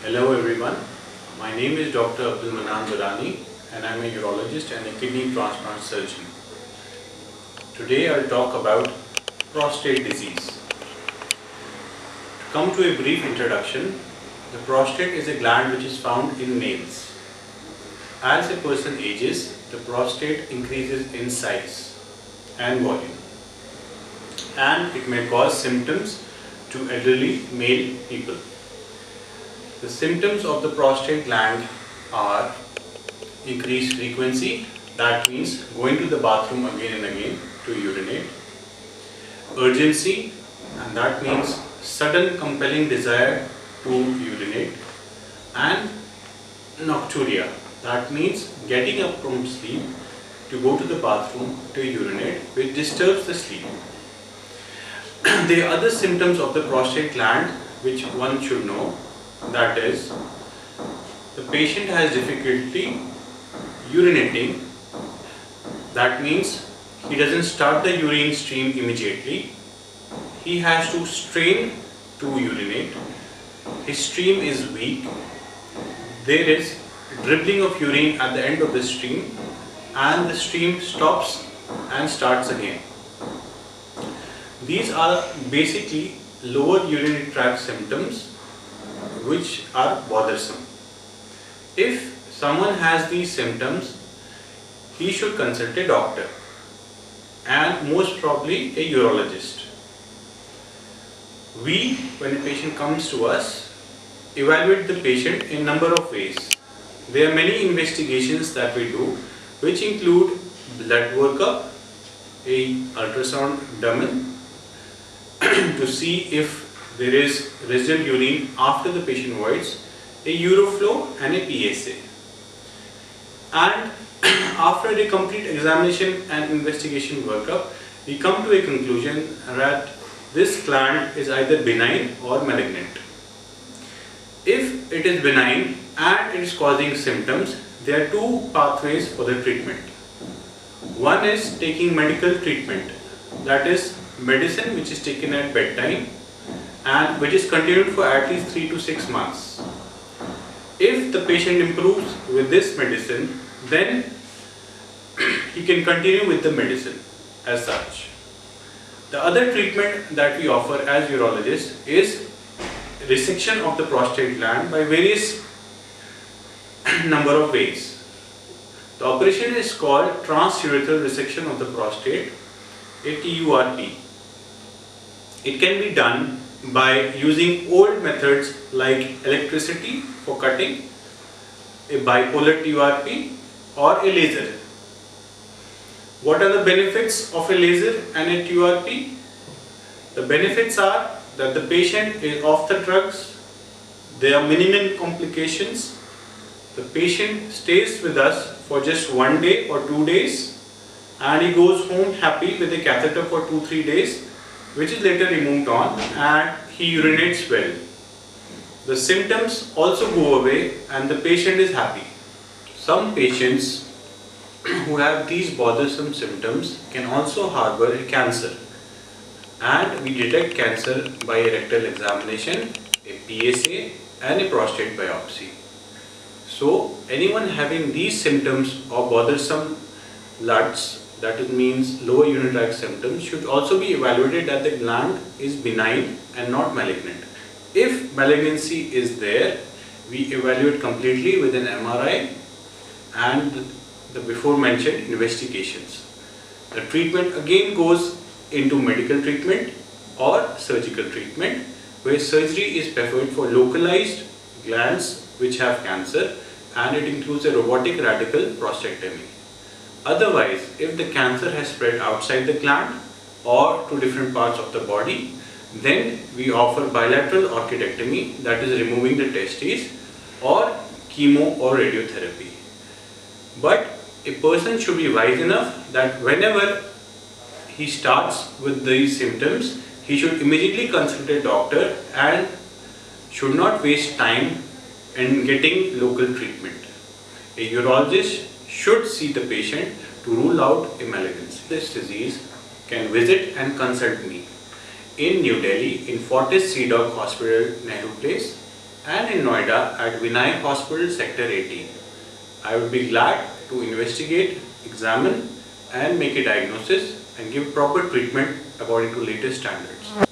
Hello everyone, my name is Dr. Abdul Manan Durrani and I am a urologist and a kidney transplant surgeon. Today I'll talk about prostate disease. To come to a brief introduction, the prostate is a gland which is found in males. As a person ages, the prostate increases in size and volume, and it may cause symptoms to elderly male people. The symptoms of the prostate gland are increased frequency, that means going to the bathroom again and again to urinate, urgency, and that means sudden compelling desire to urinate, and nocturia, that means getting up from sleep to go to the bathroom to urinate, which disturbs the sleep. There are other symptoms of the prostate gland which one should know. That is, the patient has difficulty urinating. That means he doesn't start the urine stream immediately. He has to strain to urinate. His stream is weak. There is dribbling of urine at the end of the stream, and the stream stops and starts again. These are basically lower urinary tract symptoms which are bothersome. If someone has these symptoms, he should consult a doctor and most probably a urologist. We, when a patient comes to us, evaluate the patient in a number of ways. There are many investigations that we do, which include blood workup, a ultrasound abdomen to see if there is residual urine after the patient voids, a uroflow and a PSA. And after the complete examination and investigation workup, we come to a conclusion that this gland is either benign or malignant. If it is benign and it is causing symptoms, there are two pathways for the treatment. One is taking medical treatment, that is medicine which is taken at bedtime and which is continued for at least 3 to 6 months. If the patient improves with this medicine, then he can continue with the medicine as such. The other treatment that we offer as urologists is resection of the prostate gland by various number of ways. The operation is called transurethral resection of the prostate, a TURP. It can be done by using old methods like electricity for cutting, a bipolar TURP, or a laser. What are the benefits of a laser and a TURP? The benefits are that the patient is off the drugs, there are minimum complications, the patient stays with us for just 1 day or 2 days, and he goes home happy with a catheter for 2-3 days, which is later removed on, and he urinates well. The symptoms also go away and the patient is happy. Some patients who have these bothersome symptoms can also harbor a cancer, and we detect cancer by a rectal examination, a PSA and a prostate biopsy. So anyone having these symptoms or bothersome LUTs, that it means lower urinary tract symptoms, should also be evaluated that the gland is benign and not malignant. If malignancy is there, we evaluate completely with an MRI and the before mentioned investigations. The treatment again goes into medical treatment or surgical treatment, where surgery is preferred for localized glands which have cancer, and it includes a robotic radical prostatectomy. Otherwise, if the cancer has spread outside the gland or to different parts of the body, then we offer bilateral orchidectomy, that is removing the testes, or chemo or radiotherapy. But a person should be wise enough that whenever he starts with these symptoms, he should immediately consult a doctor and should not waste time in getting local treatment. A urologist should see the patient to rule out a malignancy. This disease can visit and consult me in New Delhi in Fortis Sea Dog Hospital, Nehru Place, and in Noida at Vinayak Hospital Sector 18. I would be glad to investigate, examine and make a diagnosis and give proper treatment according to latest standards.